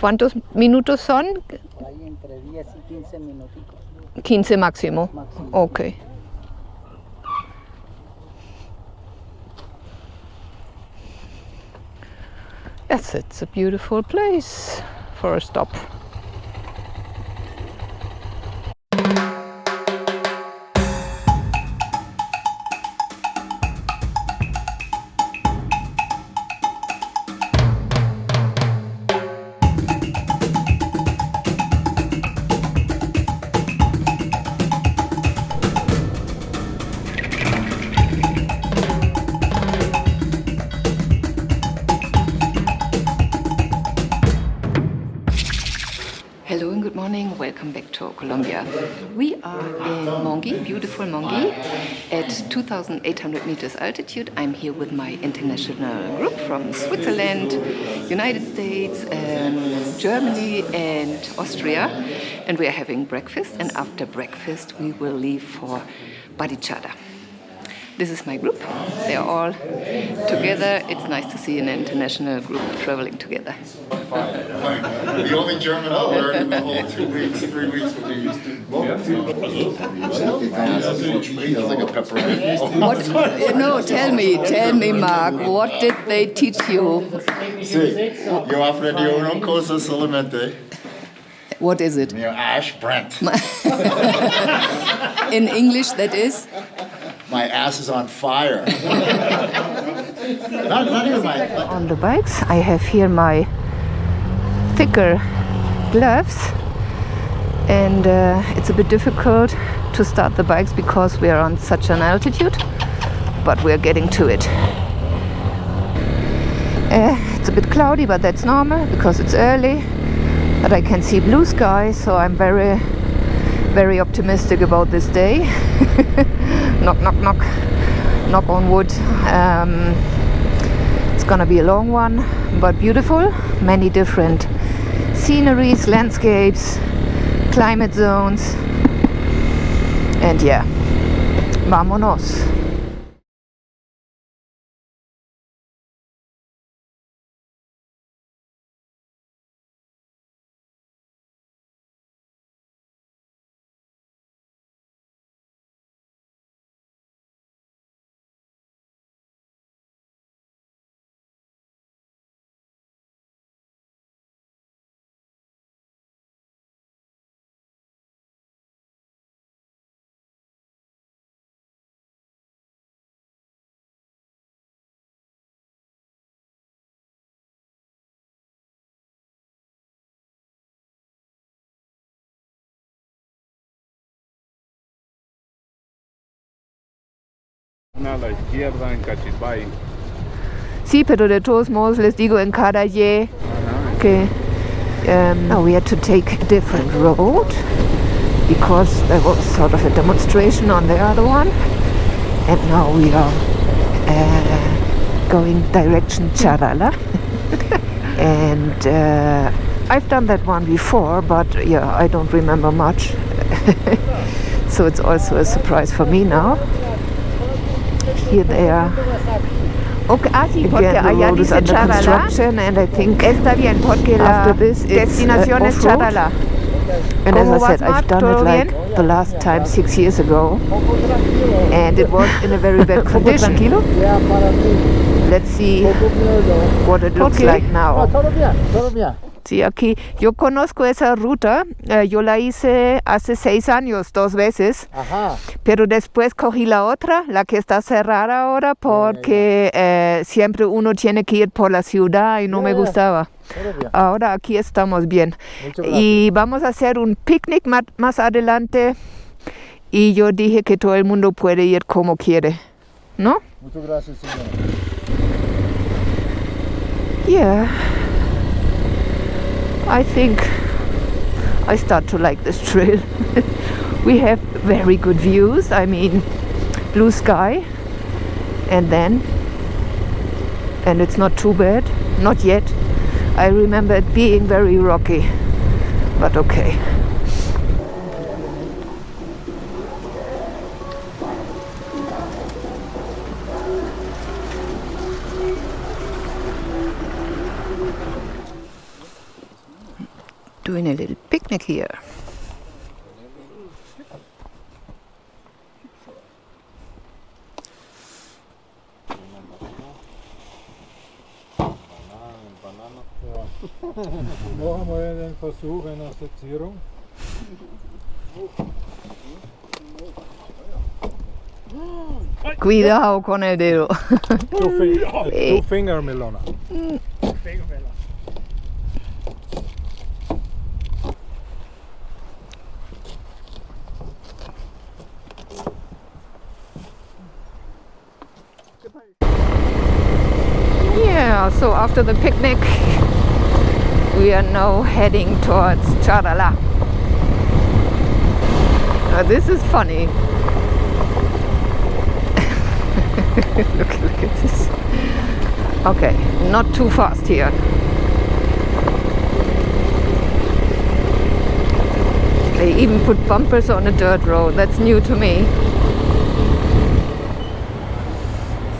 ¿Cuántos minutos son? Hay entre 10 y 15 minutitos. 15 máximo. Okay. Yes, it's a beautiful place for a stop. Hello and good morning, welcome back to Colombia. We are in Mongui, beautiful Mongui, at 2,800 meters altitude. I'm here with my international group from Switzerland, United States, Germany and Austria. And we are having breakfast, and after breakfast we will leave for Barichara. This is my group. They are all together. It's nice to see an international group traveling together. The only German I've learned in the whole 2 weeks, 3 weeks would be like a pepperoni. What? No, tell me, Mark. What did they teach you? Sí, yo aprendí una cosa solamente. What is it? Your ash Brent. In English, that is? My ass is on fire. not even my... On the bikes, I have here my thicker gloves, and it's a bit difficult to start the bikes because we are on such an altitude, but we are getting to it. It's a bit cloudy, but that's normal because it's early, but I can see blue sky, so I'm very, very optimistic about this day. Knock, knock, knock. Knock on wood. It's gonna be a long one, but beautiful. Many different sceneries, landscapes, climate zones. And yeah, vámonos. Una a la izquierda en Cachibay. Sí, pero de todos modos les digo en cada Y que we had to take a different road because there was sort of a demonstration on the other one, and now we are going direction Charala. And I've done that one before, but yeah, I don't remember much. So it's also a surprise for me now. Here they are. Okay, sí, porque allá dice Charala. And I think Está bien, porque la destinación es Charala. And as I said, I've done it like the last time 6 years ago, and it was in a very bad condition. Let's see what it looks like now. Sí, aquí yo conozco esa ruta, yo la hice hace 6 años, 2 veces. Ajá. Pero después cogí la otra, la que está cerrada ahora, porque siempre uno tiene que ir por la ciudad y no me gustaba. Ahora aquí estamos bien. Y vamos a hacer un picnic más adelante, y yo dije que todo el mundo puede ir como quiere, ¿no? Muchas gracias, señora. Yeah. I think I start to like this trail. We have very good views. I mean, blue sky, and it's not too bad, not yet. I remember it being very rocky, but okay. doing a little picnic here. Machen wir den Versuch einer Setzierung. Cuidado con el dedo. Two finger melona. Yeah, so after the picnic, we are now heading towards Charala. This is funny. look at this. Okay, not too fast here. They even put bumpers on a dirt road. That's new to me.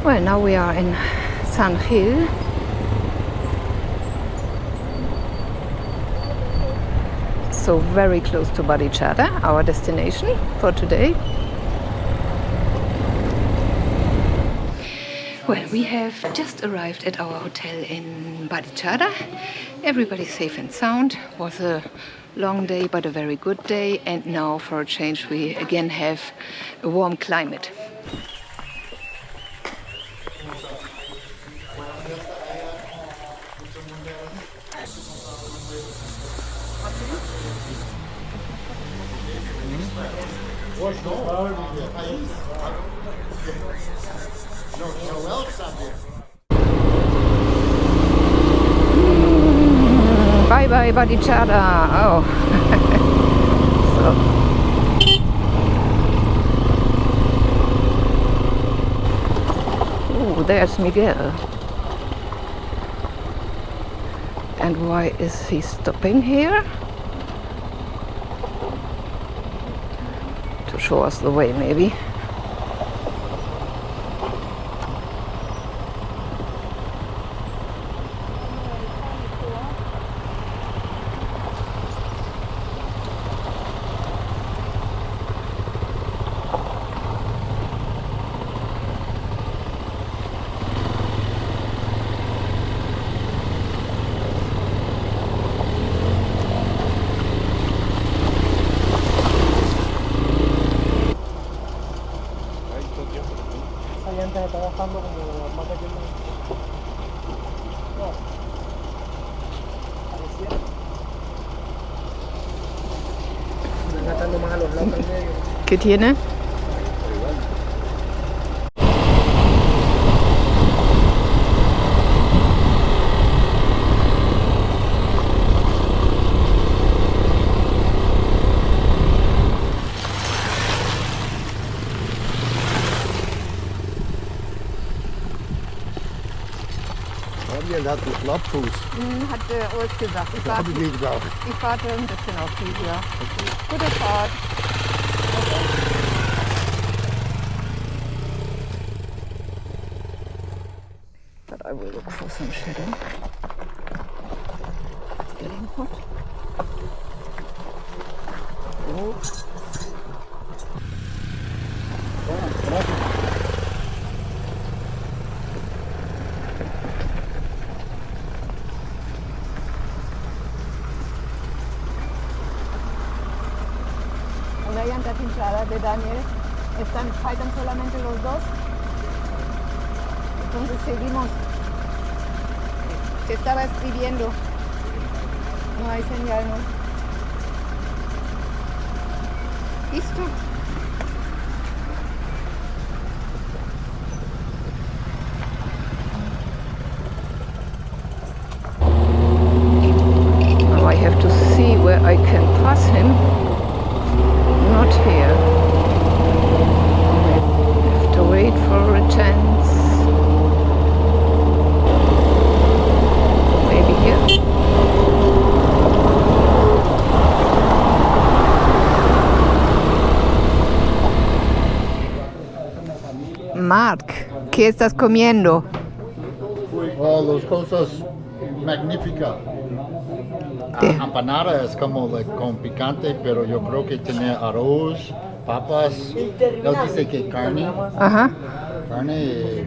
Well, now we are in San Gil. So very close to Barichara, our destination for today. Well, we have just arrived at our hotel in Barichara. Everybody's safe and sound. Was a long day, but a very good day. And now, for a change, we again have a warm climate. Bye bye Barichara. Oh. Oh, there's Miguel. And why is he stopping here? To show us the way, maybe. ¿Qué tiene? Fabian hat einen Klappfuß. Hat Urs gesagt. Ich Habe ich nicht gedacht. warte ein bisschen auf die, ja. Gute Fahrt. But I will look for some shadow. It's getting hot. Oh. De Daniel, faltan solamente los dos. Entonces seguimos. Te estaba escribiendo. No hay señal, ¿no? ¿Listo? Now I have to see where I can pass him. Not here. I have to wait for a chance. Maybe here. Mark, ¿qué estás comiendo? Oh, los cosas magníficas. Empanada es como con picante, pero yo creo que tiene arroz, papas. Él dice que carne, Ajá. carne,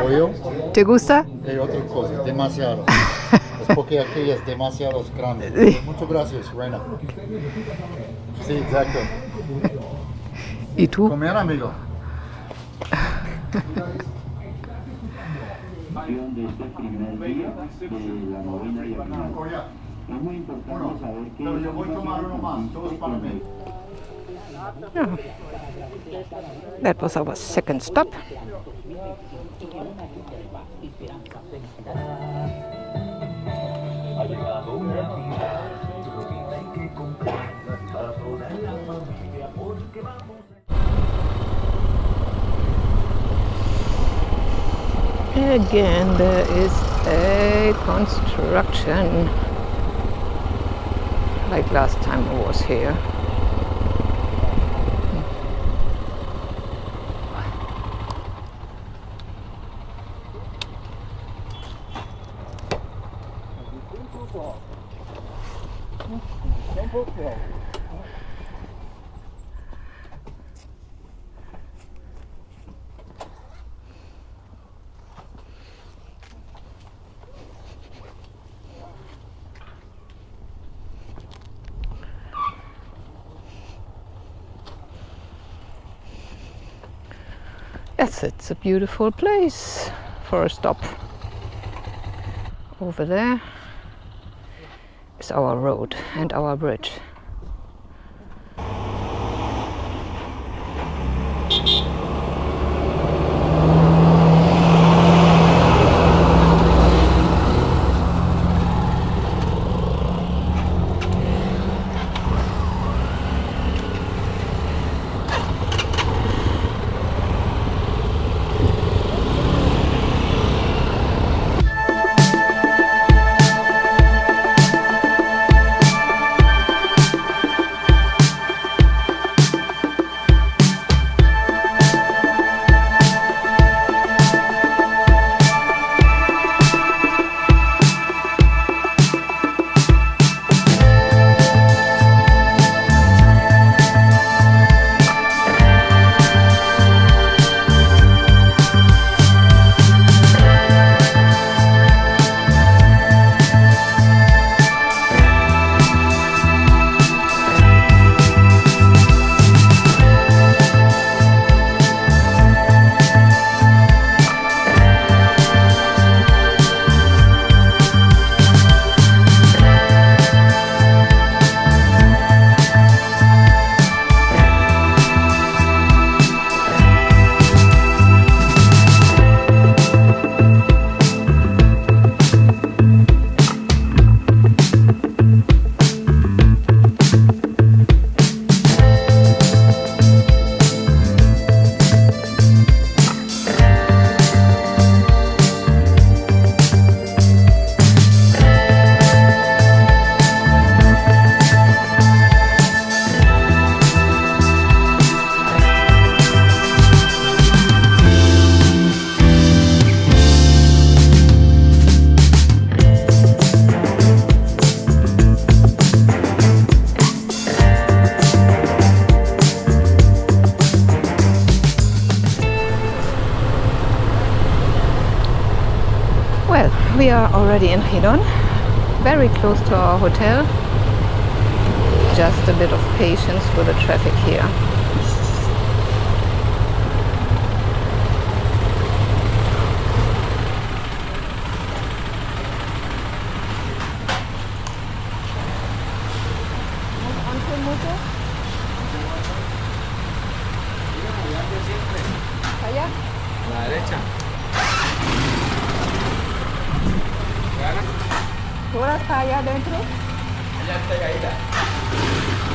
pollo ¿Te gusta? y otra cosa, demasiado. Es porque aquí es demasiado grande. Sí. Muchas gracias, Reina. Sí, exacto. ¿Y tú? Comer, amigo. De este primer día de la novena y el final. Es muy importante saber que Pero yo voy a tomar uno más, todos para mí. That was our second stop. Again, there is a construction, like last time I was here. Yes, it's a beautiful place for a stop. Over there is our road and our bridge. We are already in Girón, very close to our hotel. Just a bit of patience with the traffic here. ¿Allá? A la derecha. ¿Tú vas para allá adentro? Allá está caída.